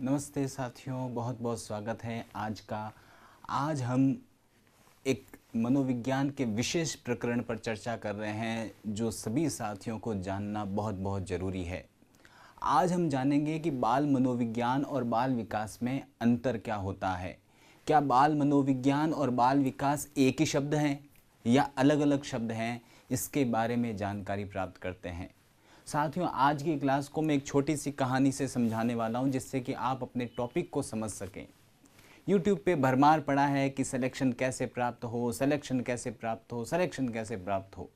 नमस्ते साथियों, बहुत बहुत स्वागत है आज हम एक मनोविज्ञान के विशेष प्रकरण पर चर्चा कर रहे हैं जो सभी साथियों को जानना बहुत बहुत ज़रूरी है। आज हम जानेंगे कि बाल मनोविज्ञान और बाल विकास में अंतर क्या होता है। क्या बाल मनोविज्ञान और बाल विकास एक ही शब्द हैं या अलग अलग शब्द हैं, इसके बारे में जानकारी प्राप्त करते हैं। साथियों, आज की क्लास को मैं एक छोटी सी कहानी से समझाने वाला हूं जिससे कि आप अपने टॉपिक को समझ सकें। YouTube पे भरमार पड़ा है कि सिलेक्शन कैसे प्राप्त हो, सिलेक्शन कैसे प्राप्त हो, सिलेक्शन कैसे प्राप्त हो,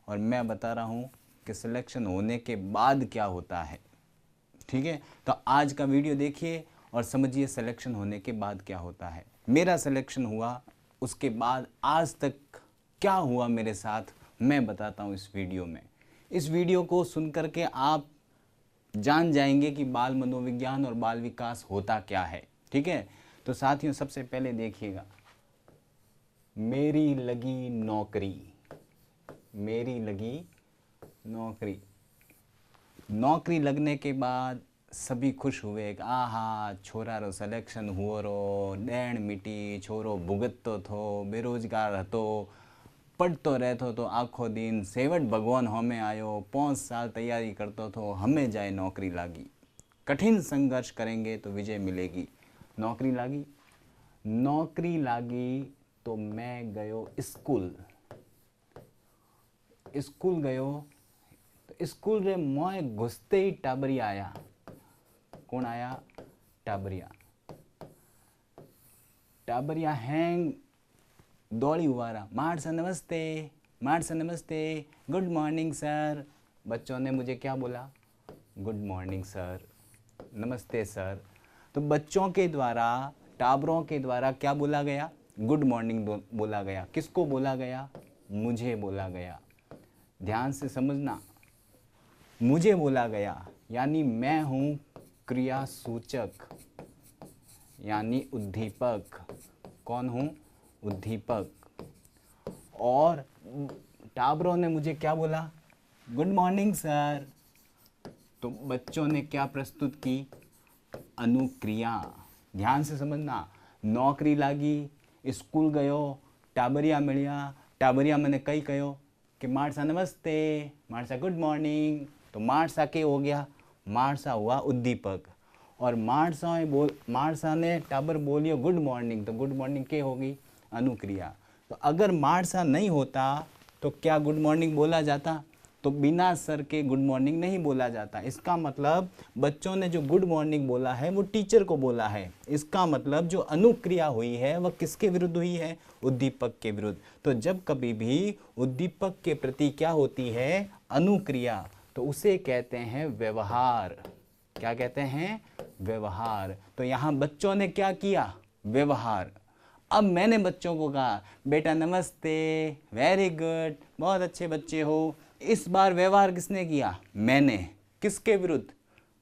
और मैं बता रहा हूं कि सिलेक्शन होने के बाद क्या होता है। ठीक है, तो आज का वीडियो देखिए और समझिए सिलेक्शन होने के बाद क्या होता है। मेरा सिलेक्शन हुआ, उसके बाद आज तक क्या हुआ मेरे साथ मैं बताता हूँ इस वीडियो में। इस वीडियो को सुन करके आप जान जाएंगे कि बाल मनोविज्ञान और बाल विकास होता क्या है। ठीक है, तो साथियों सबसे पहले देखिएगा, मेरी लगी नौकरी। मेरी लगी नौकरी। नौकरी लगने के बाद सभी खुश हुए कि आहा छोरा रो सिलेक्शन हुओ रो, डेण मिटी, छोरो भुगततो थो, बेरोजगार हतो, पढ़तो रहतो तो आखो दिन, सेवट भगवान हमें आयो, 5 साल तैयारी करतो तो हमें जाए नौकरी लागी। कठिन संघर्ष करेंगे तो विजय मिलेगी। नौकरी लागी। नौकरी लागी तो मैं गयो स्कूल। स्कूल गयो तो स्कूल रे मोए घुसते ही टाबरिया आया। कौन आया? टाबरिया। टाबरिया हैंग दौड़ी हुआ रहा, मार सर नमस्ते, मार सर नमस्ते, गुड मॉर्निंग सर। बच्चों ने मुझे क्या बोला? गुड मॉर्निंग सर, नमस्ते सर। तो बच्चों के द्वारा, टाबरों के द्वारा क्या बोला गया? गुड मॉर्निंग बोला गया। किसको बोला गया? मुझे बोला गया। ध्यान से समझना, मुझे बोला गया, यानी मैं हूँ क्रिया सूचक, यानी उद्दीपक। कौन हूँ? उद्दीपक। और टाबरों ने मुझे क्या बोला? Good morning sir. तो बच्चों ने क्या प्रस्तुत की? अनुक्रिया। ध्यान से समझना, नौकरी लागी, स्कूल गयो, टाबरिया मिलिया, टाबरिया मैंने कई कहो कि मारसा नमस्ते, मारसा गुड मॉर्निंग। तो मारसा के हो गया? मारसा हुआ उद्दीपक। और मारसा ने टाबर बोलियो गुड मॉर्निंग, तो गुड मॉर्निंग के होगी? अनुक्रिया। तो अगर मारसा नहीं होता तो क्या गुड मॉर्निंग बोला जाता? तो बिना सर के गुड मॉर्निंग नहीं बोला जाता। इसका मतलब बच्चों ने जो गुड मॉर्निंग बोला है वो टीचर को बोला है। इसका मतलब जो अनुक्रिया हुई है वह किसके विरुद्ध हुई है? उद्दीपक के विरुद्ध। तो जब कभी भी उद्दीपक के प्रति क्या होती है? अनुक्रिया, तो उसे कहते हैं व्यवहार। क्या कहते हैं? व्यवहार। तो यहाँ बच्चों ने क्या किया? व्यवहार। अब मैंने बच्चों को कहा बेटा नमस्ते, वेरी गुड, बहुत अच्छे बच्चे हो। इस बार व्यवहार किसने किया? मैंने। किसके विरुद्ध?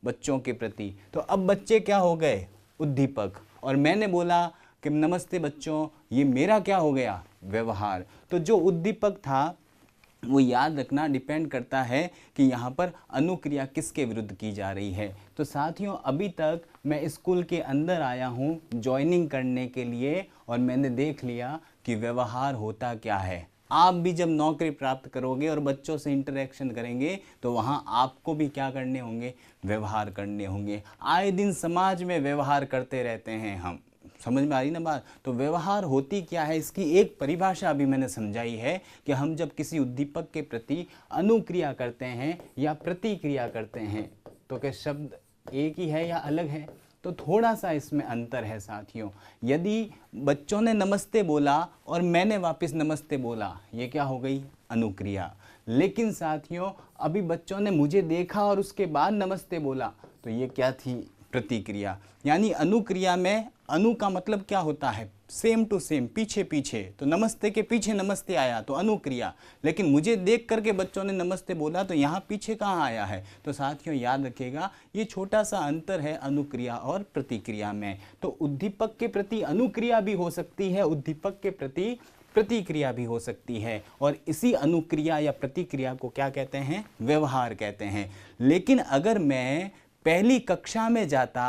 बच्चों के प्रति। तो अब बच्चे क्या हो गए? उद्दीपक। और मैंने बोला कि नमस्ते बच्चों, ये मेरा क्या हो गया? व्यवहार। तो जो उद्दीपक था वो याद रखना डिपेंड करता है कि यहाँ पर अनुक्रिया किसके विरुद्ध की जा रही है। तो साथियों, अभी तक मैं स्कूल के अंदर आया हूँ ज्वाइनिंग करने के लिए और मैंने देख लिया कि व्यवहार होता क्या है। आप भी जब नौकरी प्राप्त करोगे और बच्चों से इंटरेक्शन करेंगे तो वहाँ आपको भी क्या करने होंगे? व्यवहार करने होंगे। आए दिन समाज में व्यवहार करते रहते हैं हम। समझ में आ रही ना बात? तो व्यवहार होती क्या है, इसकी एक परिभाषा अभी मैंने समझाई है कि हम जब किसी उद्दीपक के प्रति अनुक्रिया करते हैं या प्रतिक्रिया करते हैं तो क्या शब्द एक ही है या अलग है? तो थोड़ा सा इसमें अंतर है साथियों। यदि बच्चों ने नमस्ते बोला और मैंने वापस नमस्ते बोला, ये क्या हो गई? अनुक्रिया। लेकिन साथियों, अभी बच्चों ने मुझे देखा और उसके बाद नमस्ते बोला, तो ये क्या थी? प्रतिक्रिया। यानी अनुक्रिया में अनु का मतलब क्या होता है? सेम टू सेम, पीछे पीछे। तो नमस्ते के पीछे नमस्ते आया तो अनुक्रिया। लेकिन मुझे देख करके बच्चों ने नमस्ते बोला तो यहाँ पीछे कहाँ आया है? तो साथियों याद रखिएगा, ये छोटा सा अंतर है अनुक्रिया और प्रतिक्रिया में। तो उद्दीपक के प्रति अनुक्रिया भी हो सकती है, उद्दीपक के प्रति प्रतिक्रिया भी हो सकती है। और इसी अनुक्रिया या प्रतिक्रिया को क्या कहते हैं? व्यवहार कहते हैं। लेकिन अगर मैं पहली कक्षा में जाता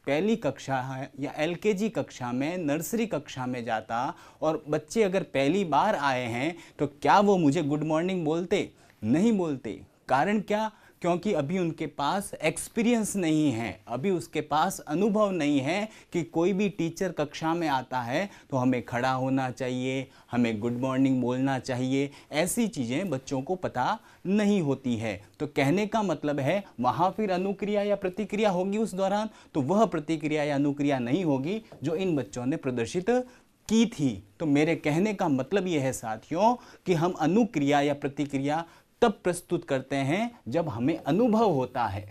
पहली कक्षा है या एलकेजी कक्षा में, नर्सरी कक्षा में जाता और बच्चे अगर पहली बार आए हैं तो क्या वो मुझे गुड मॉर्निंग बोलते? नहीं बोलते। कारण क्या? क्योंकि अभी उनके पास एक्सपीरियंस नहीं है, अभी उसके पास अनुभव नहीं है कि कोई भी टीचर कक्षा में आता है तो हमें खड़ा होना चाहिए, हमें गुड मॉर्निंग बोलना चाहिए, ऐसी चीज़ें बच्चों को पता नहीं होती है। तो कहने का मतलब है वहाँ फिर अनुक्रिया या प्रतिक्रिया होगी उस दौरान, तो वह प्रतिक्रिया या अनुक्रिया नहीं होगी जो इन बच्चों ने प्रदर्शित की थी। तो मेरे कहने का मतलब यह है साथियों कि हम अनुक्रिया या प्रतिक्रिया तब प्रस्तुत करते हैं जब हमें अनुभव होता है।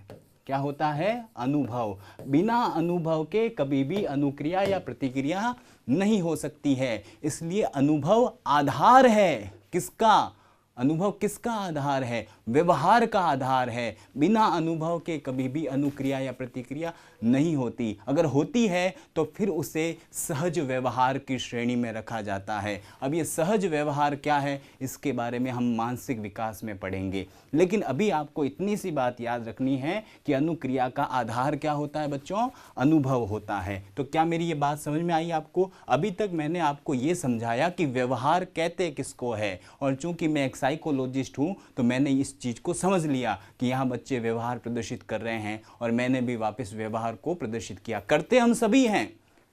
क्या होता है? अनुभव। बिना अनुभव के कभी भी अनुक्रिया या प्रतिक्रिया नहीं हो सकती है। इसलिए अनुभव आधार है। किसका? अनुभव किसका आधार है? व्यवहार का आधार है। बिना अनुभव के कभी भी अनुक्रिया या प्रतिक्रिया नहीं होती। अगर होती है तो फिर उसे सहज व्यवहार की श्रेणी में रखा जाता है। अब ये सहज व्यवहार क्या है, इसके बारे में हम मानसिक विकास में पढ़ेंगे। लेकिन अभी आपको इतनी सी बात याद रखनी है कि अनुक्रिया का आधार क्या होता है बच्चों? अनुभव होता है। तो क्या मेरी ये बात समझ में आई आपको? अभी तक मैंने आपको ये समझाया कि व्यवहार कहते किसको है, और चूंकि मैं एक साइकोलॉजिस्ट हूँ तो मैंने इस चीज़ को समझ लिया कि यहाँ बच्चे व्यवहार प्रदर्शित कर रहे हैं और मैंने भी वापस व्यवहार को प्रदर्शित किया। करते हम सभी हैं,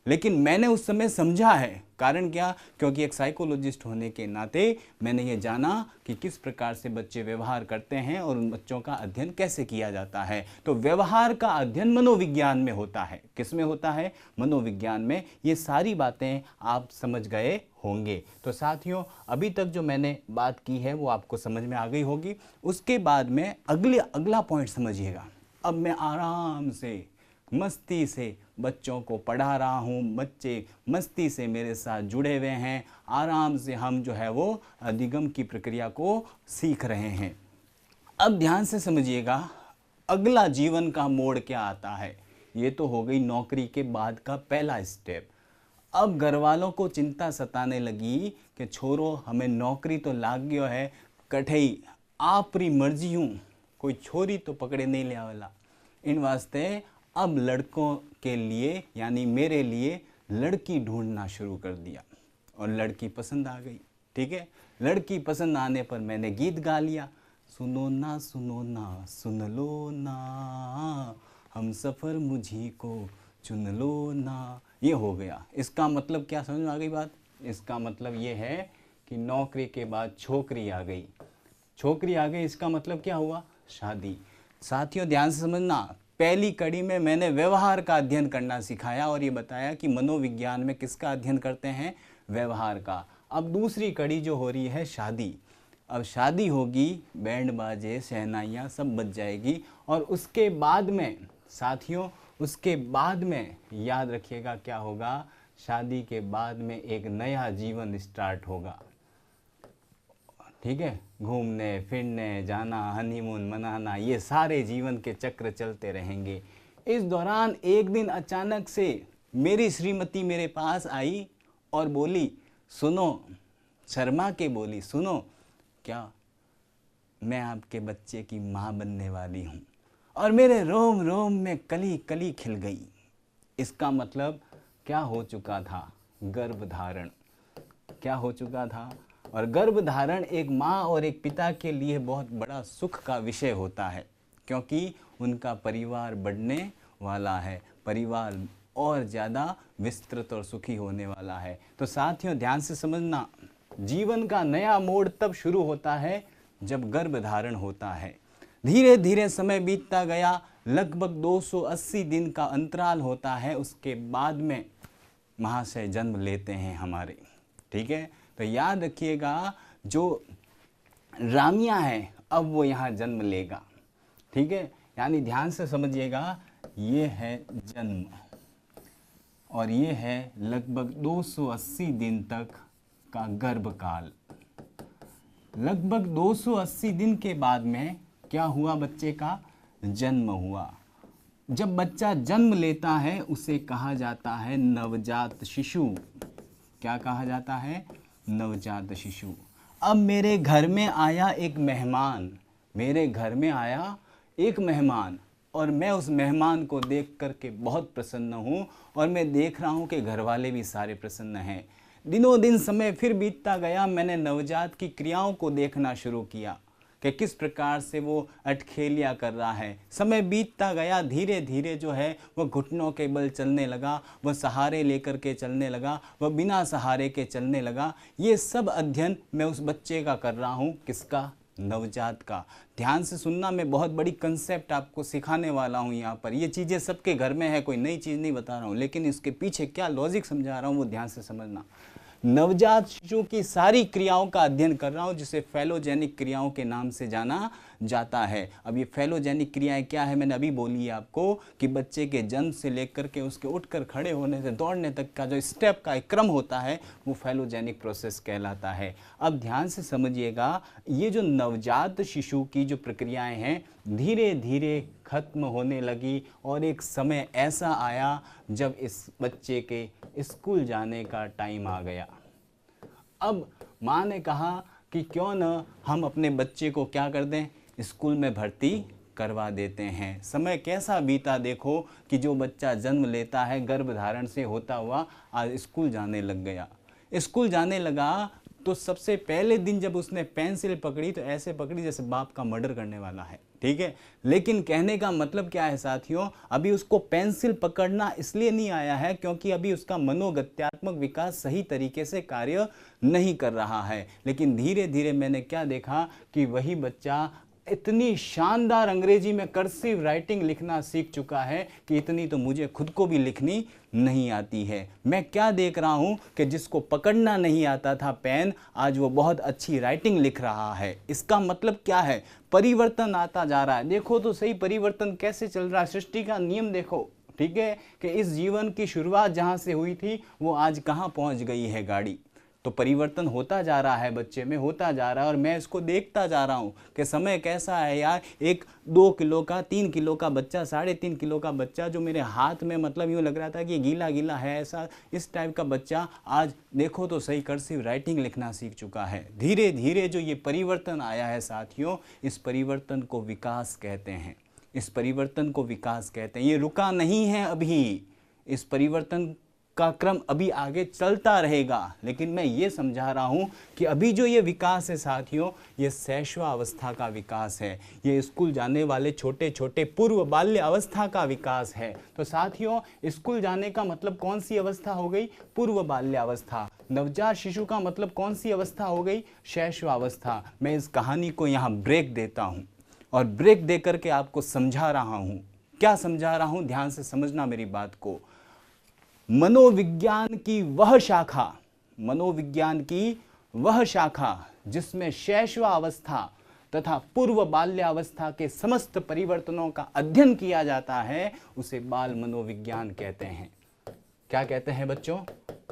लेकिन मैंने उस समय समझा है। कारण क्या? क्योंकि एक साइकोलॉजिस्ट होने के नाते मैंने ये जाना कि किस प्रकार से बच्चे व्यवहार करते हैं और उन बच्चों का अध्ययन कैसे किया जाता है। तो व्यवहार का अध्ययन मनोविज्ञान में होता है। किस में होता है? मनोविज्ञान में। ये सारी बातें आप समझ गए होंगे। तो साथियों, अभी तक जो मैंने बात की है वो आपको समझ में आ गई होगी। उसके बाद में अगला पॉइंट समझिएगा। अब मैं आराम से मस्ती से बच्चों को पढ़ा रहा हूँ, बच्चे मस्ती से मेरे साथ जुड़े हुए हैं, आराम से हम जो है वो अधिगम की प्रक्रिया को सीख रहे हैं। अब ध्यान से समझिएगा, अगला जीवन का मोड़ क्या आता है। ये तो हो गई नौकरी के बाद का पहला स्टेप। अब घर वालों को चिंता सताने लगी कि छोरो हमें नौकरी तो लाग गयो है, कठई आपरी मर्जी हूँ, कोई छोरी तो पकड़े नहीं लिया वाला। इन वास्ते अब लड़कों के लिए यानी मेरे लिए लड़की ढूंढना शुरू कर दिया और लड़की पसंद आ गई। ठीक है, लड़की पसंद आने पर मैंने गीत गा लिया, सुनो ना सुन लो ना, हम सफ़र मुझी को चुन लो ना। ये हो गया। इसका मतलब क्या समझ में आ गई बात? इसका मतलब ये है कि नौकरी के बाद छोकरी आ गई। छोकरी आ गई, इसका मतलब क्या हुआ? शादी। साथियों ध्यान से समझना, पहली कड़ी में मैंने व्यवहार का अध्ययन करना सिखाया और ये बताया कि मनोविज्ञान में किसका अध्ययन करते हैं? व्यवहार का। अब दूसरी कड़ी जो हो रही है शादी। अब शादी होगी, बैंड बाजे शहनाइयाँ सब बज जाएगी और उसके बाद में साथियों, उसके बाद में याद रखिएगा क्या होगा? शादी के बाद में एक नया जीवन स्टार्ट होगा। ठीक है, घूमने फिरने जाना, हनीमून मनाना, ये सारे जीवन के चक्र चलते रहेंगे। इस दौरान एक दिन अचानक से मेरी श्रीमती मेरे पास आई और बोली, सुनो, शर्मा के बोली, सुनो, क्या मैं आपके बच्चे की माँ बनने वाली हूँ। और मेरे रोम रोम में कली कली खिल गई। इसका मतलब क्या हो चुका था? गर्भधारण। क्या हो चुका था? और गर्भधारण एक माँ और एक पिता के लिए बहुत बड़ा सुख का विषय होता है, क्योंकि उनका परिवार बढ़ने वाला है, परिवार और ज़्यादा विस्तृत और सुखी होने वाला है। तो साथियों ध्यान से समझना, जीवन का नया मोड़ तब शुरू होता है जब गर्भधारण होता है। धीरे धीरे समय बीतता गया, लगभग 280 दिन का अंतराल होता है। उसके बाद में महाशय जन्म लेते हैं हमारे। ठीक है, तो याद रखिएगा, जो रामिया है अब वो यहाँ जन्म लेगा। ठीक है, यानी ध्यान से समझिएगा, ये है जन्म और ये है लगभग 280 दिन तक का गर्भकाल। लगभग 280 दिन के बाद में क्या हुआ? बच्चे का जन्म हुआ। जब बच्चा जन्म लेता है उसे कहा जाता है नवजात शिशु। क्या कहा जाता है? नवजात शिशु। अब मेरे घर में आया एक मेहमान, मेरे घर में आया एक मेहमान और मैं उस मेहमान को देख करके बहुत प्रसन्न हूँ और मैं देख रहा हूँ कि घर वाले भी सारे प्रसन्न हैं। दिनों दिन समय फिर बीतता गया, मैंने नवजात की क्रियाओं को देखना शुरू किया कि किस प्रकार से वो अटखेलियाँ कर रहा है। समय बीतता गया, धीरे धीरे जो है वह घुटनों के बल चलने लगा, वह सहारे लेकर के चलने लगा, वह बिना सहारे के चलने लगा। ये सब अध्ययन मैं उस बच्चे का कर रहा हूँ। किसका? नवजात का। ध्यान से सुनना, मैं बहुत बड़ी कंसेप्ट आपको सिखाने वाला हूँ यहाँ पर। ये चीज़ें सबके घर में है, कोई नई चीज़ नहीं बता रहा हूँ, लेकिन इसके पीछे क्या लॉजिक समझा रहा हूँ वो ध्यान से समझना। नवजात शिशु की सारी क्रियाओं का अध्ययन कर रहा हूँ, जिसे फेलोजेनिक क्रियाओं के नाम से जाना जाता है। अब ये फेलोजेनिक क्रियाएं क्या है, मैंने अभी बोली है आपको कि बच्चे के जन्म से लेकर के उसके उठकर खड़े होने से दौड़ने तक का जो स्टेप का एक क्रम होता है वो फेलोजेनिक प्रोसेस कहलाता है। अब ध्यान से समझिएगा, ये जो नवजात शिशु की जो प्रक्रियाएं हैं धीरे धीरे खत्म होने लगी और एक समय ऐसा आया जब इस बच्चे के स्कूल जाने का टाइम आ गया। अब माँ ने कहा कि क्यों न हम अपने बच्चे को क्या कर दें, स्कूल में भर्ती करवा देते हैं। समय कैसा बीता देखो कि जो बच्चा जन्म लेता है गर्भधारण से होता हुआ आज स्कूल जाने लग गया। स्कूल जाने लगा तो सबसे पहले दिन जब उसने पेंसिल पकड़ी तो ऐसे पकड़ी जैसे बाप का मर्डर करने वाला है, ठीक है। लेकिन कहने का मतलब क्या है साथियों, अभी उसको पेंसिल पकड़ना इसलिए नहीं आया है क्योंकि अभी उसका मनोगत्यात्मक विकास सही तरीके से कार्य नहीं कर रहा है। लेकिन धीरे धीरे मैंने क्या देखा कि वही बच्चा इतनी शानदार अंग्रेजी में कर्सिव राइटिंग लिखना सीख चुका है कि इतनी तो मुझे खुद को भी लिखनी नहीं आती है। मैं क्या देख रहा हूँ कि जिसको पकड़ना नहीं आता था पेन, आज वो बहुत अच्छी राइटिंग लिख रहा है। इसका मतलब क्या है, परिवर्तन आता जा रहा है। देखो तो सही परिवर्तन कैसे चल रहा है, सृष्टि का नियम देखो, ठीक है, कि इस जीवन की शुरुआत जहाँ से हुई थी वो आज कहाँ पहुँच गई है गाड़ी। तो परिवर्तन होता जा रहा है, बच्चे में होता जा रहा है और मैं इसको देखता जा रहा हूँ कि समय कैसा है यार। एक 2 किलो का 3 किलो का बच्चा, 3.5 किलो का बच्चा जो मेरे हाथ में मतलब यूँ लग रहा था कि ये गीला गीला है, ऐसा इस टाइप का बच्चा आज देखो तो सही कर्सिव राइटिंग लिखना सीख चुका है। धीरे धीरे जो ये परिवर्तन आया है साथियों, इस परिवर्तन को विकास कहते हैं। इस परिवर्तन को विकास कहते हैं। ये रुका नहीं है अभी, इस परिवर्तन का क्रम अभी आगे चलता रहेगा। लेकिन मैं ये समझा रहा हूँ कि अभी जो ये विकास है साथियों, ये शैशवावस्था का विकास है, ये स्कूल जाने वाले छोटे छोटे पूर्व बाल्य अवस्था का विकास है। तो साथियों, स्कूल जाने का मतलब कौन सी अवस्था हो गई? पूर्व बाल्यावस्था। नवजात शिशु का मतलब कौन सी अवस्था हो गई? शैशवावस्था। मैं इस कहानी को यहाँ ब्रेक देता हूँ और ब्रेक दे करके आपको समझा रहा हूँ। क्या समझा रहा हूँ, ध्यान से समझना मेरी बात को। मनोविज्ञान की वह शाखा, मनोविज्ञान की वह शाखा जिसमें शैशवावस्था तथा पूर्व बाल्यावस्था के समस्त परिवर्तनों का अध्ययन किया जाता है, उसे बाल मनोविज्ञान कहते हैं। क्या कहते हैं बच्चों?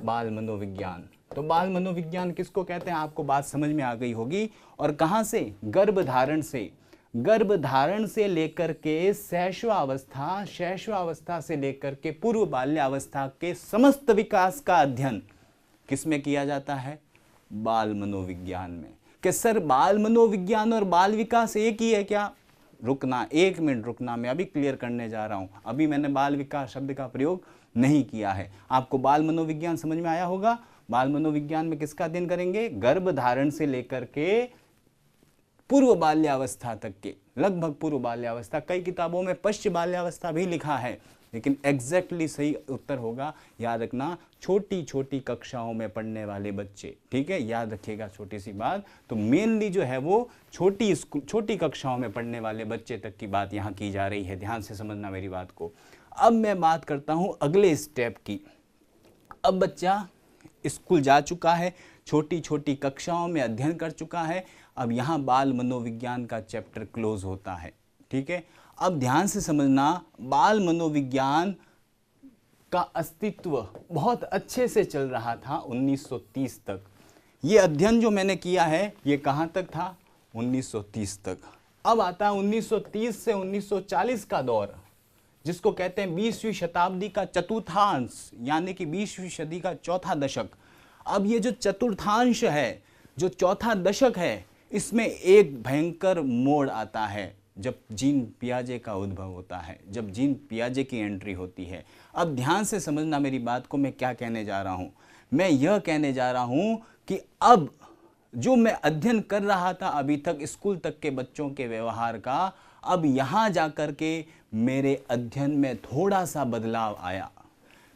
बाल मनोविज्ञान। तो बाल मनोविज्ञान किसको कहते हैं, आपको बात समझ में आ गई होगी। और कहां से? गर्भधारण से। गर्भधारण से लेकर के शैशवावस्था, शैशवावस्था से लेकर के पूर्व बाल्यावस्था के समस्त विकास का अध्ययन किस में किया जाता है? बाल मनोविज्ञान में। कि सर बाल मनोविज्ञान और बाल विकास एक ही है क्या? रुकना, 1 मिनट रुकना, मैं अभी क्लियर करने जा रहा हूं। अभी मैंने बाल विकास शब्द का प्रयोग नहीं किया है। आपको बाल मनोविज्ञान समझ में आया होगा। बाल मनोविज्ञान में किसका अध्ययन करेंगे? गर्भधारण से लेकर के पूर्व बाल्यावस्था तक के, लगभग पूर्व बाल्यावस्था। कई किताबों में पश्च बाल्यावस्था भी लिखा है, लेकिन एग्जैक्टली सही उत्तर होगा, याद रखना, छोटी छोटी कक्षाओं में पढ़ने वाले बच्चे, ठीक है, याद रखिएगा छोटी सी बात। तो मेनली जो है वो छोटी कक्षाओं में पढ़ने वाले बच्चे तक की बात यहाँ की जा रही है। ध्यान से समझना मेरी बात को। अब मैं बात करता हूँ अगले स्टेप की। अब बच्चा स्कूल जा चुका है, छोटी छोटी कक्षाओं में अध्ययन कर चुका है। अब यहाँ बाल मनोविज्ञान का चैप्टर क्लोज होता है, ठीक है। अब ध्यान से समझना, बाल मनोविज्ञान का अस्तित्व बहुत अच्छे से चल रहा था 1930 तक। ये अध्ययन जो मैंने किया है ये कहाँ तक था? 1930 तक। अब आता है 1930 से 1940 का दौर, जिसको कहते हैं 20वीं शताब्दी का चतुर्थांश, यानी कि 20वीं सदी का चौथा दशक। अब ये जो चतुर्थांश है, जो चौथा दशक है, इसमें एक भयंकर मोड़ आता है। जब जीन पियाजे का उद्भव होता है, जब जीन पियाजे की एंट्री होती है। अब ध्यान से समझना मेरी बात को, मैं क्या कहने जा रहा हूँ। मैं यह कहने जा रहा हूँ कि अब जो मैं अध्ययन कर रहा था अभी तक स्कूल तक के बच्चों के व्यवहार का, अब यहाँ जाकर के मेरे अध्ययन में थोड़ा सा बदलाव आया।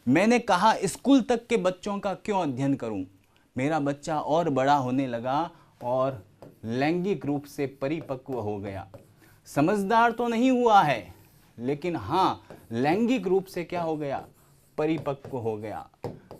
मैंने कहा स्कूल तक के बच्चों का क्यों अध्ययन करूं? मेरा बच्चा और बड़ा होने लगा और लैंगिक रूप से परिपक्व हो गया। समझदार तो नहीं हुआ है, लेकिन हाँ लैंगिक रूप से क्या हो गया? परिपक्व हो गया।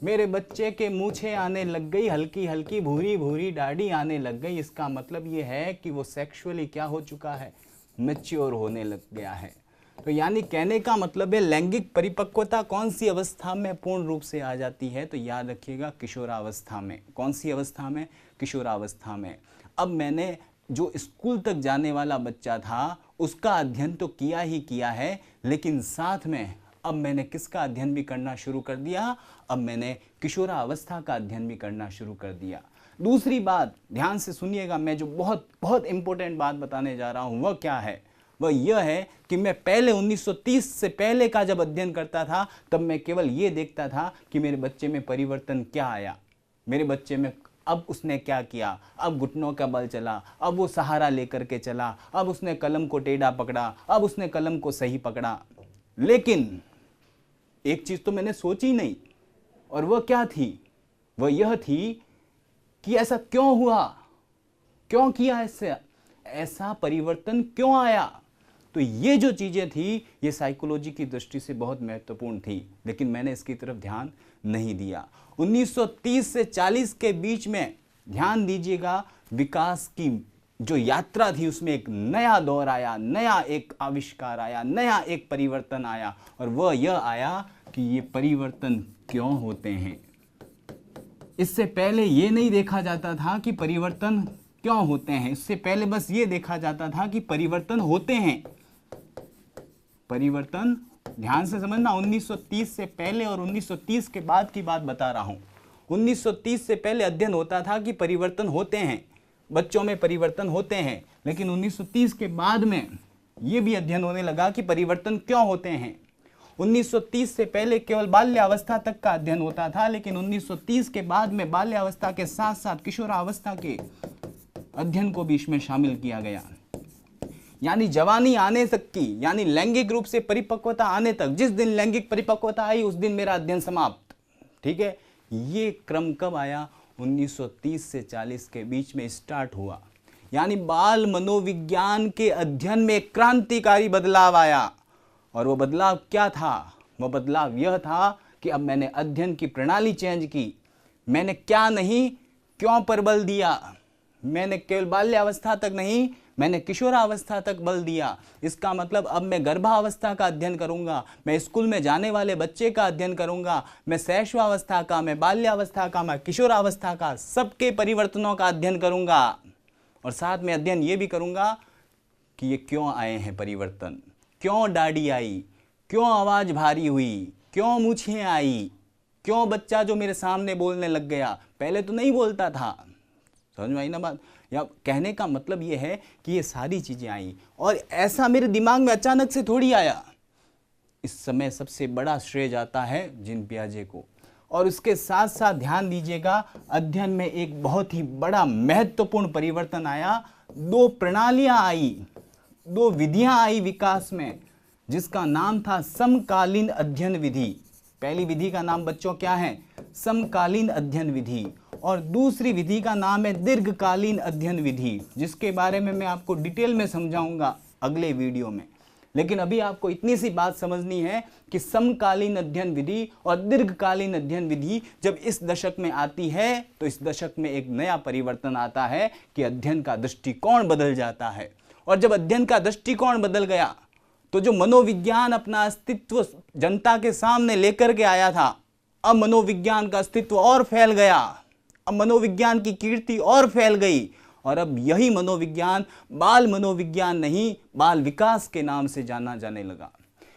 मेरे बच्चे के मूछें आने लग गई, हल्की हल्की भूरी भूरी दाढ़ी आने लग गई। इसका मतलब ये है कि वो सेक्सुअली क्या हो चुका है? मैच्योर होने लग गया है। तो यानी कहने का मतलब है लैंगिक परिपक्वता कौन सी अवस्था में पूर्ण रूप से आ जाती है? तो याद रखिएगा किशोरावस्था में। कौन सी अवस्था में? किशोरावस्था में। अब मैंने जो स्कूल तक जाने वाला बच्चा था उसका अध्ययन तो किया ही किया है, लेकिन साथ में अब मैंने किसका अध्ययन भी करना शुरू कर दिया? अब मैंने किशोरावस्था का अध्ययन भी करना शुरू कर दिया। दूसरी बात ध्यान से सुनिएगा, मैं जो बहुत बहुत इंपॉर्टेंट बात बताने जा रहा हूँ वह क्या है? वह यह है कि मैं पहले 1930 से पहले का जब अध्ययन करता था तब मैं केवल ये देखता था कि मेरे बच्चे में परिवर्तन क्या आया, मेरे बच्चे में अब उसने क्या किया, अब घुटनों का बल चला, अब वो सहारा लेकर के चला, अब उसने कलम को टेढ़ा पकड़ा, अब उसने कलम को सही पकड़ा। लेकिन एक चीज तो मैंने सोची नहीं, और वह क्या थी? वह यह थी कि ऐसा क्यों हुआ, क्यों किया, ऐसे ऐसा परिवर्तन क्यों आया? तो ये जो चीजें थी ये साइकोलॉजी की दृष्टि से बहुत महत्वपूर्ण थी, लेकिन मैंने इसकी तरफ ध्यान नहीं दिया। 1930 से 40 के बीच में ध्यान दीजिएगा, विकास की जो यात्रा थी उसमें एक नया दौर आया, नया एक आविष्कार आया, नया एक परिवर्तन आया, और वह यह आया कि ये परिवर्तन क्यों होते हैं। इससे पहले ये नहीं देखा जाता था कि परिवर्तन क्यों होते हैं, इससे पहले बस ये देखा जाता था कि परिवर्तन होते हैं। परिवर्तन ध्यान से समझना, 1930 से पहले और 1930 के बाद की बात बता रहा हूं। 1930 से पहले अध्ययन होता था कि परिवर्तन होते हैं, बच्चों में परिवर्तन होते हैं, लेकिन 1930 के बाद में यह भी अध्ययन होने लगा कि परिवर्तन क्यों होते हैं। 1930 से पहले केवल बाल्यावस्था तक का अध्ययन होता था, लेकिन 1930 के बाद में बाल्यावस्था के साथ साथ किशोरावस्था के अध्ययन को भी इसमें शामिल किया गया। यानी जवानी आने तक की, यानी लैंगिक रूप से परिपक्वता आने तक, जिस दिन लैंगिक परिपक्वता आई उस दिन मेरा अध्ययन समाप्त। ठीक है, ये क्रम कब आया? 1930 से 40 के बीच में स्टार्ट हुआ। यानी बाल मनोविज्ञान के अध्ययन में क्रांतिकारी बदलाव आया। और वो बदलाव क्या था? वो बदलाव यह था कि अब मैंने अध्ययन की प्रणाली चेंज की। मैंने क्या नहीं क्यों पर बल दिया। मैंने केवल बाल्यावस्था तक नहीं, मैंने किशोरावस्था तक बल दिया। इसका मतलब अब मैं गर्भावस्था का अध्ययन करूंगा, मैं स्कूल में जाने वाले बच्चे का अध्ययन करूंगा, मैं शैशवावस्था का, मैं बाल्यावस्था का, मैं किशोरावस्था का, सबके परिवर्तनों का अध्ययन करूंगा। और साथ में अध्ययन ये भी करूंगा कि ये क्यों आए हैं परिवर्तन, क्यों दाढ़ी आई, क्यों आवाज भारी हुई, क्यों मूछें आई, क्यों बच्चा जो मेरे सामने बोलने लग गया, पहले तो नहीं बोलता था। समझ में आई ना बात? या कहने का मतलब ये है कि ये सारी चीजें आई, और ऐसा मेरे दिमाग में अचानक से थोड़ी आया। इस समय सबसे बड़ा श्रेय जाता है जीन पियाजे को। और उसके साथ साथ ध्यान दीजिएगा, अध्ययन में एक बहुत ही बड़ा महत्वपूर्ण परिवर्तन आया। दो प्रणालियां आई, दो विधियां आई विकास में, जिसका नाम था समकालीन अध्ययन विधि। पहली विधि का नाम बच्चों क्या है? समकालीन अध्ययन विधि। और दूसरी विधि का नाम है दीर्घकालीन अध्ययन विधि, जिसके बारे में मैं आपको डिटेल में समझाऊंगा अगले वीडियो में। लेकिन अभी आपको इतनी सी बात समझनी है कि समकालीन अध्ययन विधि और दीर्घकालीन अध्ययन विधि जब इस दशक में आती है तो इस दशक में एक नया परिवर्तन आता है कि अध्ययन का दृष्टिकोण बदल जाता है। और जब अध्ययन का दृष्टिकोण बदल गया तो जो मनोविज्ञान अपना अस्तित्व जनता के सामने लेकर के आया था, अब मनोविज्ञान का अस्तित्व और फैल गया, अब मनोविज्ञान की कीर्ति और फैल गई। और अब यही मनोविज्ञान बाल मनोविज्ञान नहीं, बाल विकास के नाम से जाना जाने लगा।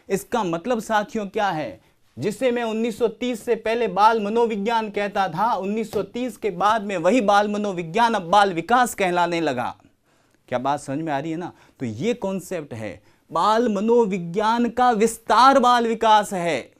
इसका मतलब साथियों क्या है? जिसे मैं 1930 से पहले बाल मनोविज्ञान कहता था, 1930 के बाद में वही बाल मनोविज्ञान अब बाल विकास कहलाने लगा। क्या बात समझ में आ रही है ना? तो ये कॉन्सेप्ट है, बाल मनोविज्ञान का विस्तार बाल विकास है।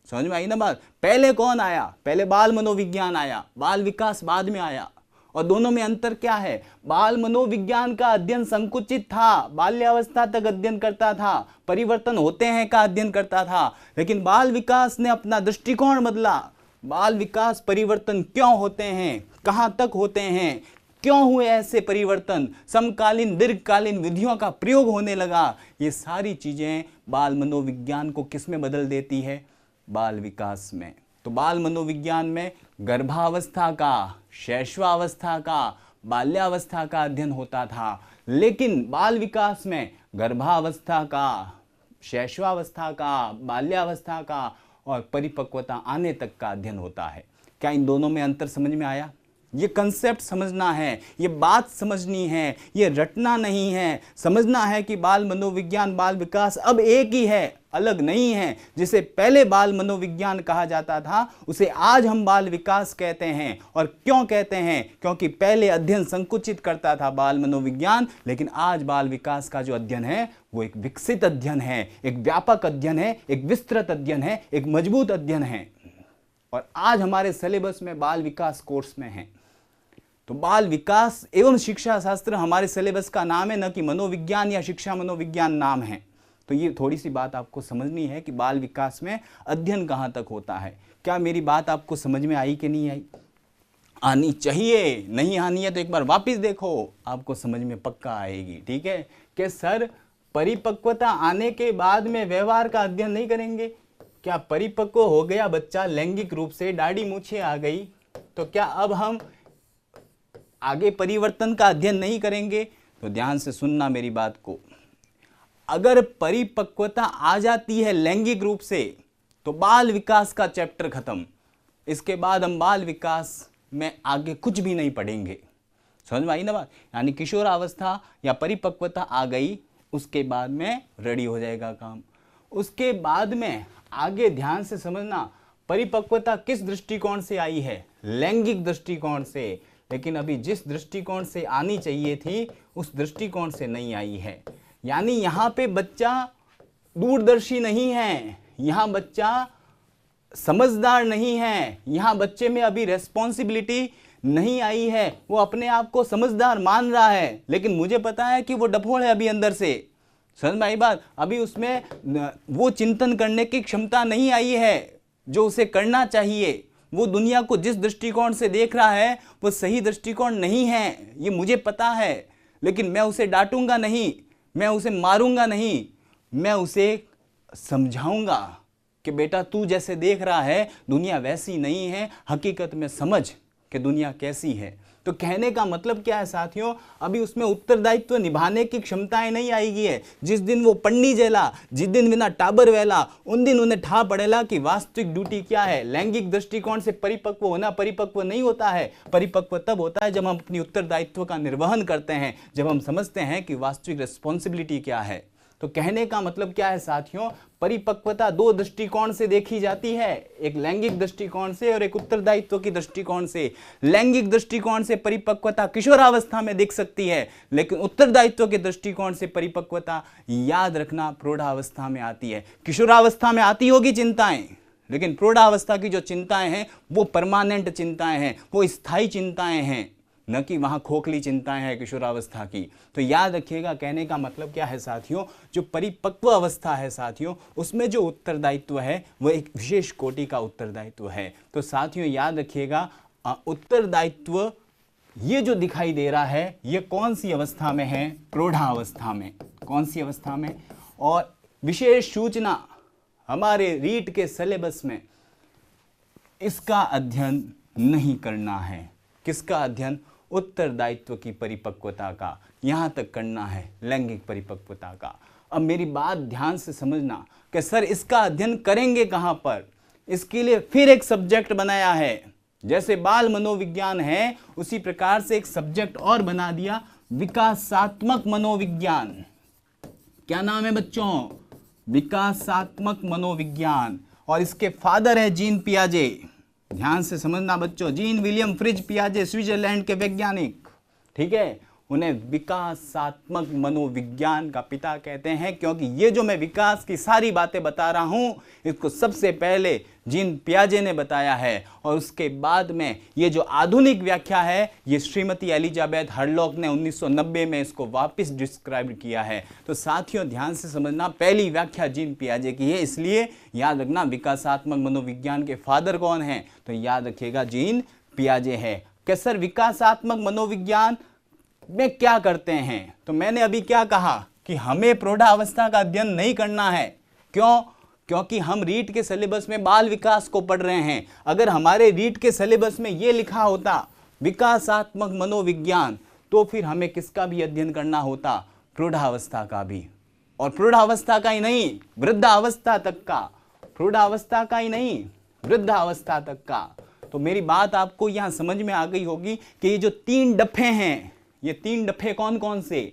समझ में आई ना बात? पहले कौन आया? पहले बाल मनोविज्ञान आया, बाल विकास बाद में आया। और दोनों में अंतर क्या है? बाल मनोविज्ञान का अध्ययन संकुचित था, बाल्यावस्था तक अध्ययन करता था, परिवर्तन होते हैं का अध्ययन करता था। लेकिन बाल विकास ने अपना दृष्टिकोण बदला। बाल विकास परिवर्तन क्यों होते हैं, कहां तक होते हैं, क्यों हुए ऐसे परिवर्तन, समकालीन दीर्घकालीन विधियों का प्रयोग होने लगा, ये सारी चीजें बाल मनोविज्ञान को किस में बदल देती है? बाल विकास में। तो बाल मनोविज्ञान में गर्भावस्था का, शैशवावस्था का, बाल्यावस्था का अध्ययन होता था, लेकिन बाल विकास में गर्भावस्था का, शैशवावस्था का, बाल्यावस्था का और परिपक्वता आने तक का अध्ययन होता है। क्या इन दोनों में अंतर समझ में आया? ये कंसेप्ट समझना है, ये बात समझनी है, ये रटना नहीं है। समझना है कि बाल मनोविज्ञान, बाल विकास अब एक ही है, अलग नहीं है। जिसे पहले बाल मनोविज्ञान कहा जाता था उसे आज हम बाल विकास कहते हैं। और क्यों कहते हैं? क्योंकि पहले अध्ययन संकुचित करता था बाल मनोविज्ञान, लेकिन आज बाल विकास का जो अध्ययन है वो एक विकसित अध्ययन है, एक व्यापक अध्ययन है, एक विस्तृत अध्ययन है, एक मजबूत अध्ययन है। और आज हमारे सिलेबस में बाल विकास कोर्स में है। तो बाल विकास एवं शिक्षा शास्त्र हमारे सिलेबस का नाम है, न कि मनोविज्ञान या शिक्षा मनोविज्ञान नाम है। तो ये थोड़ी सी बात आपको समझनी है कि बाल विकास में अध्ययन कहाँ तक होता है। क्या मेरी बात आपको समझ में आई कि नहीं आई? आनी चाहिए, नहीं आनी है तो एक बार वापस देखो, आपको समझ में पक्का आएगी। ठीक है कि सर परिपक्वता आने के बाद में व्यवहार का अध्ययन नहीं करेंगे? क्या परिपक्व हो गया बच्चा लैंगिक रूप से, दाढ़ी मूछें आ गई, तो क्या अब हम आगे परिवर्तन का अध्ययन नहीं करेंगे? तो ध्यान से सुनना मेरी बात को। अगर परिपक्वता आ जाती है लैंगिक रूप से तो बाल विकास का चैप्टर खत्म। इसके बाद हम बाल विकास में आगे कुछ भी नहीं पढ़ेंगे। समझ में आई ना बात? यानी किशोरावस्था या परिपक्वता आ गई, उसके बाद में रेडी हो जाएगा काम। उसके बाद में आगे ध्यान से समझना, परिपक्वता किस दृष्टिकोण से आई है? लैंगिक दृष्टिकोण से। लेकिन अभी जिस दृष्टिकोण से आनी चाहिए थी उस दृष्टिकोण से नहीं आई है। यानी यहाँ पे बच्चा दूरदर्शी नहीं है, यहाँ बच्चा समझदार नहीं है, यहाँ बच्चे में अभी रेस्पॉन्सिबिलिटी नहीं आई है। वो अपने आप को समझदार मान रहा है, लेकिन मुझे पता है कि वो डफोड़ है अभी अंदर से। समझ में आई बात? अभी उसमें वो चिंतन करने की क्षमता नहीं आई है जो उसे करना चाहिए। वो दुनिया को जिस दृष्टिकोण से देख रहा है वो सही दृष्टिकोण नहीं है, ये मुझे पता है। लेकिन मैं उसे डांटूंगा नहीं, मैं उसे मारूंगा नहीं, मैं उसे समझाऊंगा कि बेटा तू जैसे देख रहा है दुनिया वैसी नहीं है, हकीकत में समझ कि दुनिया कैसी है। तो कहने का मतलब क्या है साथियों? अभी उसमें उत्तरदायित्व निभाने की क्षमताएं नहीं आएगी है। जिस दिन वो पन्नी जेला, जिस दिन बिना टाबर वेला, उन दिन उन्हें ठा पड़ेला कि वास्तविक ड्यूटी क्या है। लैंगिक दृष्टिकोण से परिपक्व होना परिपक्व नहीं होता है। परिपक्व तब होता है जब हम अपनी उत्तरदायित्व का निर्वहन करते हैं, जब हम समझते हैं कि वास्तविक रिस्पॉन्सिबिलिटी क्या है। तो कहने का मतलब क्या है साथियों? परिपक्वता दो दृष्टिकोण से देखी जाती है, एक लैंगिक दृष्टिकोण से और एक उत्तरदायित्व की दृष्टिकोण से। लैंगिक दृष्टिकोण से परिपक्वता किशोरावस्था में दिख सकती है, लेकिन उत्तरदायित्व के दृष्टिकोण से परिपक्वता याद रखना प्रौढ़ावस्था में आती है। किशोरावस्था में आती होगी चिंताएं, लेकिन प्रौढ़ावस्था की जो चिंताएं हैं वो परमानेंट चिंताएं हैं, वो स्थायी चिंताएं हैं, न कि वहाँ खोखली चिंताएं हैं किशोरावस्था की। तो याद रखिएगा, कहने का मतलब क्या है साथियों? जो परिपक्व अवस्था है साथियों, उसमें जो उत्तरदायित्व है वो एक विशेष कोटि का उत्तरदायित्व है। तो साथियों याद रखिएगा, उत्तरदायित्व ये जो दिखाई दे रहा है ये कौन सी अवस्था में है? प्रौढ़ावस्था में। कौन सी अवस्था में? और विशेष सूचना हमारे रीट के सिलेबस में इसका अध्ययन नहीं करना है। किसका अध्ययन? उत्तरदायित्व की परिपक्वता का, यहां तक करना है, लैंगिक परिपक्वता का। अब मेरी बात ध्यान से समझना कि सर इसका अध्ययन करेंगे कहां पर? इसके लिए फिर एक सब्जेक्ट बनाया है। जैसे बाल मनोविज्ञान है उसी प्रकार से एक सब्जेक्ट और बना दिया, विकासात्मक मनोविज्ञान। क्या नाम है बच्चों? विकासात्मक मनोविज्ञान। और इसके फादर है जीन पियाजे। ध्यान से समझना बच्चों, जीन विलियम फ्रिज पियाजे, स्विट्जरलैंड के वैज्ञानिक। ठीक है, उन्हें विकासात्मक मनोविज्ञान का पिता कहते हैं, क्योंकि ये जो मैं विकास की सारी बातें बता रहा हूं इसको सबसे पहले जीन पियाजे ने बताया है, और उसके बाद में ये जो आधुनिक व्याख्या है ये श्रीमती एलिजाबेथ हरलॉक ने 1990 में इसको वापस डिस्क्राइब किया है। तो साथियों ध्यान से समझना, पहली व्याख्या जीन पियाजे की है, इसलिए याद रखना विकासात्मक मनोविज्ञान के फादर कौन है, तो याद रखिएगा जीन पियाजे है। कि सर विकासात्मक मनोविज्ञान में क्या करते हैं, तो मैंने अभी क्या कहा कि हमें प्रौढ़ावस्था का अध्ययन नहीं करना है। क्यों? क्योंकि हम रीट के सिलेबस में बाल विकास को पढ़ रहे हैं। अगर हमारे रीट के सिलेबस में ये लिखा होता विकासात्मक मनोविज्ञान, तो फिर हमें किसका भी अध्ययन करना होता, प्रौढ़ावस्था का भी, और प्रौढ़ावस्था का ही नहीं वृद्धावस्था तक का, प्रौढ़ावस्था का ही नहीं वृद्धावस्था तक का। तो मेरी बात आपको यहां समझ में आ गई होगी कि ये जो 3 डफे हैं, ये 3 डफे कौन कौन से,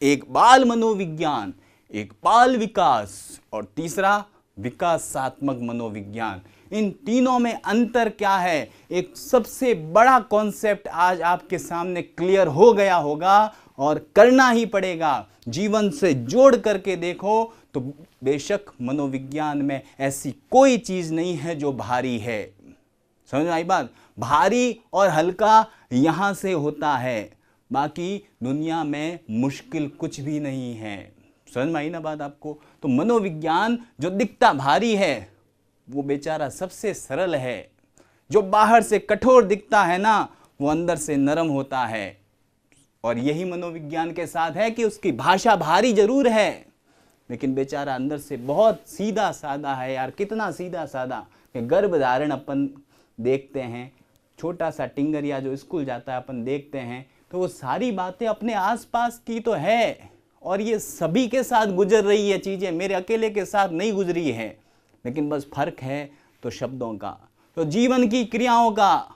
एक बाल मनोविज्ञान, एक बाल विकास और तीसरा विकासात्मक मनोविज्ञान। इन तीनों में अंतर क्या है, एक सबसे बड़ा कॉन्सेप्ट आज आपके सामने क्लियर हो गया होगा, और करना ही पड़ेगा, जीवन से जोड़ करके देखो तो बेशक मनोविज्ञान में ऐसी कोई चीज नहीं है जो भारी है। समझ में आई बात? भारी और हल्का यहां से होता है, बाकी दुनिया में मुश्किल कुछ भी नहीं है। समझ में आई ना बात आपको? तो मनोविज्ञान जो दिखता भारी है वो बेचारा सबसे सरल है, जो बाहर से कठोर दिखता है ना वो अंदर से नरम होता है। और यही मनोविज्ञान के साथ है कि उसकी भाषा भारी जरूर है लेकिन बेचारा अंदर से बहुत सीधा साधा है। यार कितना सीधा साधा कि गर्भधारण अपन देखते हैं, छोटा सा टिंगरिया जो स्कूल जाता है अपन देखते हैं, तो वो सारी बातें अपने आसपास की तो है और ये सभी के साथ गुजर रही है चीज़ें, मेरे अकेले के साथ नहीं गुजरी है, लेकिन बस फर्क है तो शब्दों का, तो जीवन की क्रियाओं का।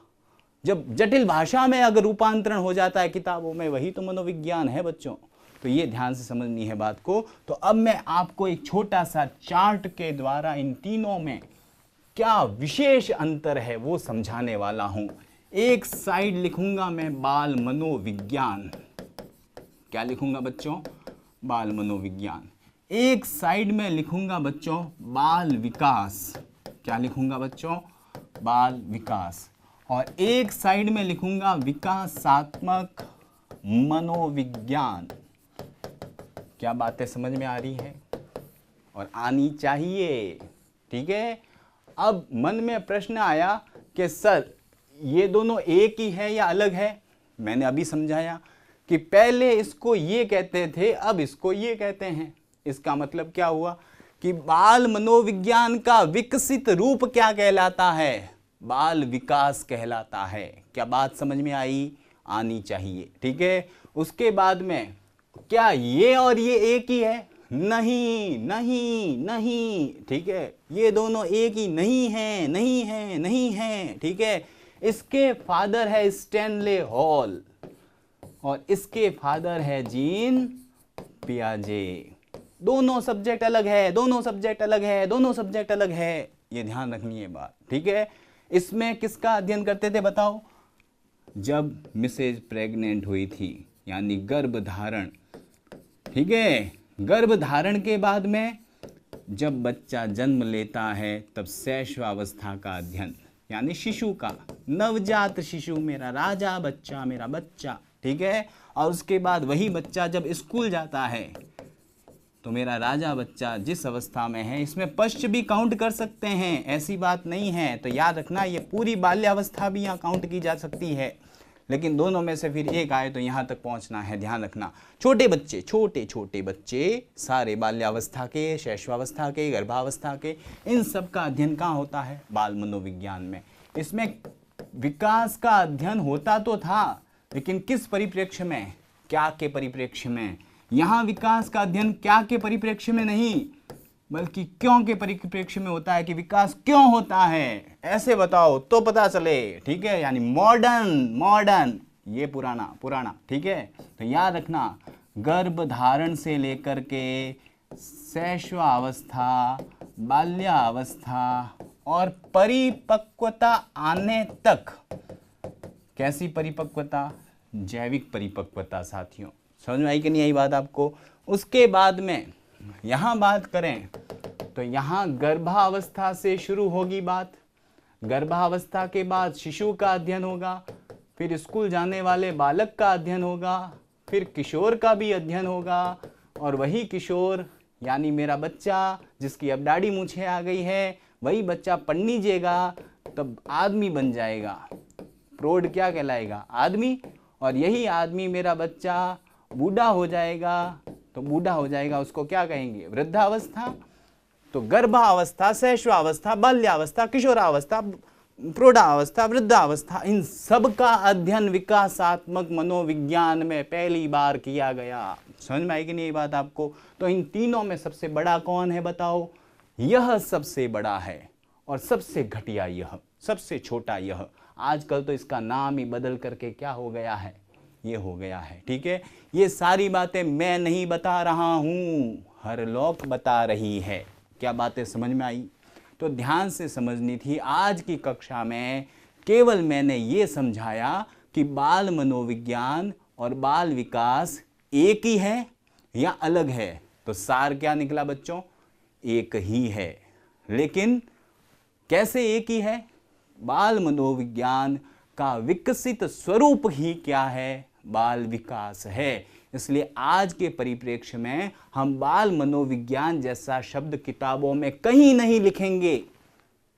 जब जटिल भाषा में अगर रूपांतरण हो जाता है किताबों में, वही तो मनोविज्ञान है बच्चों। तो ये ध्यान से समझनी है बात को। तो अब मैं आपको एक छोटा सा चार्ट के द्वारा इन तीनों में क्या विशेष अंतर है वो समझाने वाला हूं। एक साइड लिखूंगा मैं बाल मनोविज्ञान, क्या लिखूंगा बच्चों, बाल मनोविज्ञान। एक साइड में लिखूंगा बच्चों बाल विकास, क्या लिखूंगा बच्चों, बाल विकास। और एक साइड में लिखूंगा विकासात्मक मनोविज्ञान। क्या बातें समझ में आ रही है और आनी चाहिए, ठीक है। अब मन में प्रश्न आया कि सर ये दोनों एक ही है या अलग है। मैंने अभी समझाया कि पहले इसको ये कहते थे, अब इसको ये कहते हैं। इसका मतलब क्या हुआ कि बाल मनोविज्ञान का विकसित रूप क्या कहलाता है, बाल विकास कहलाता है। क्या बात समझ में आई, आनी चाहिए, ठीक है। उसके बाद में क्या ये और ये एक ही है, नहीं नहीं नहीं, ठीक है, ये दोनों एक ही नहीं है, नहीं है, नहीं है, ठीक है। इसके फादर है स्टैनले हॉल और इसके फादर है जीन पियाजे। दोनों सब्जेक्ट अलग है, दोनों सब्जेक्ट अलग है, दोनों सब्जेक्ट अलग है, ये ध्यान रखनी है बात, ठीक है। इसमें किसका अध्ययन करते थे बताओ, जब मिसेज प्रेग्नेंट हुई थी यानी गर्भधारण, ठीक है। गर्भधारण के बाद में जब बच्चा जन्म लेता है तब शैशवावस्था का अध्ययन, यानी शिशु का, नवजात शिशु, मेरा राजा बच्चा, मेरा बच्चा, ठीक है। और उसके बाद वही बच्चा जब स्कूल जाता है तो मेरा राजा बच्चा जिस अवस्था में है, इसमें पश्च भी काउंट कर सकते हैं, ऐसी बात नहीं है। तो याद रखना ये पूरी बाल्यावस्था भी यहाँ काउंट की जा सकती है, लेकिन दोनों में से फिर एक आए तो यहाँ तक पहुँचना है, ध्यान रखना। छोटे बच्चे, छोटे छोटे बच्चे सारे बाल्यावस्था के, शैशवावस्था के, गर्भावस्था के, इन सब का अध्ययन कहाँ होता है, बाल मनोविज्ञान में। इसमें विकास का अध्ययन होता तो था लेकिन किस परिप्रेक्ष्य में, क्या के परिप्रेक्ष्य में। यहाँ विकास का अध्ययन क्या के परिप्रेक्ष्य में नहीं बल्कि क्यों के परिप्रेक्ष्य में होता है, कि विकास क्यों होता है, ऐसे बताओ तो पता चले, ठीक है। यानी मॉडर्न, मॉडर्न, ये पुराना, पुराना, ठीक है। तो याद रखना गर्भधारण से लेकर के शैशवावस्था, बाल्यावस्था और परिपक्वता आने तक। कैसी परिपक्वता, जैविक परिपक्वता साथियों। समझ में आई कि नहीं आई बात आपको। उसके बाद में यहाँ बात करें तो यहाँ गर्भावस्था से शुरू होगी बात। गर्भावस्था के बाद शिशु का अध्ययन होगा, फिर स्कूल जाने वाले बालक का अध्ययन होगा, फिर किशोर का भी अध्ययन होगा, और वही किशोर यानी मेरा बच्चा जिसकी अब दाढ़ी मूछें आ गई है, वही बच्चा पढ़ लीजिएगा तब आदमी बन जाएगा। प्रौढ़ क्या कहलाएगा? आदमी। और यही आदमी मेरा बच्चा बूढ़ा हो जाएगा, तो बूढ़ा हो जाएगा उसको क्या कहेंगे? वृद्धावस्था। तो गर्भावस्था, शैशवावस्था, बाल्यावस्था, किशोरावस्था, प्रौढ़ावस्था, वृद्धावस्था, इन सब का अध्ययन विकासात्मक मनोविज्ञान में पहली बार किया गया। समझ में आई कि नहीं ये बात आपको? तो इन तीनों में सबसे बड़ा कौन है बताओ? यह सबसे बड़ा है, और सबसे घटिया यह, सबसे छोटा यह। आजकल तो इसका नाम ही बदल करके क्या हो गया है? ये हो गया है। ठीक है, ये सारी बातें मैं नहीं बता रहा हूं, हरलौक बता रही है। क्या बातें समझ में आई? तो ध्यान से समझनी थी। आज की कक्षा में केवल मैंने ये समझाया कि बाल मनोविज्ञान और बाल विकास एक ही है या अलग है। तो सार क्या निकला बच्चों? एक ही है। लेकिन कैसे एक ही है? बाल मनोविज्ञान का विकसित स्वरूप ही क्या है? बाल विकास है। इसलिए आज के परिप्रेक्ष्य में हम बाल मनोविज्ञान जैसा शब्द किताबों में कहीं नहीं लिखेंगे।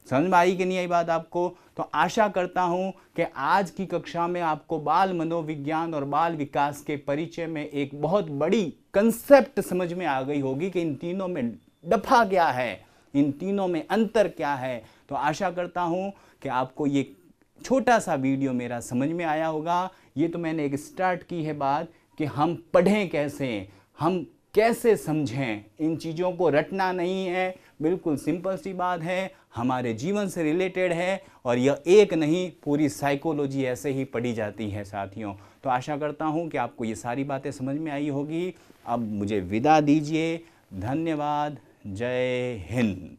समझ में आई कि नहीं आई बात आपको? तो आशा करता हूं कि आज की कक्षा में आपको बाल मनोविज्ञान और बाल विकास के परिचय में एक बहुत बड़ी कंसेप्ट समझ में आ गई होगी कि इन तीनों में दफा क्या है, इन तीनों में अंतर क्या है। तो आशा करता हूं कि आपको ये छोटा सा वीडियो मेरा समझ में आया होगा। ये तो मैंने एक स्टार्ट की है बात कि हम पढ़ें कैसे, हम कैसे समझें। इन चीज़ों को रटना नहीं है, बिल्कुल सिंपल सी बात है, हमारे जीवन से रिलेटेड है, और यह एक नहीं पूरी साइकोलॉजी ऐसे ही पढ़ी जाती है साथियों। तो आशा करता हूँ कि आपको ये सारी बातें समझ में आई होगी। अब मुझे विदा दीजिए। धन्यवाद। जय हिंद।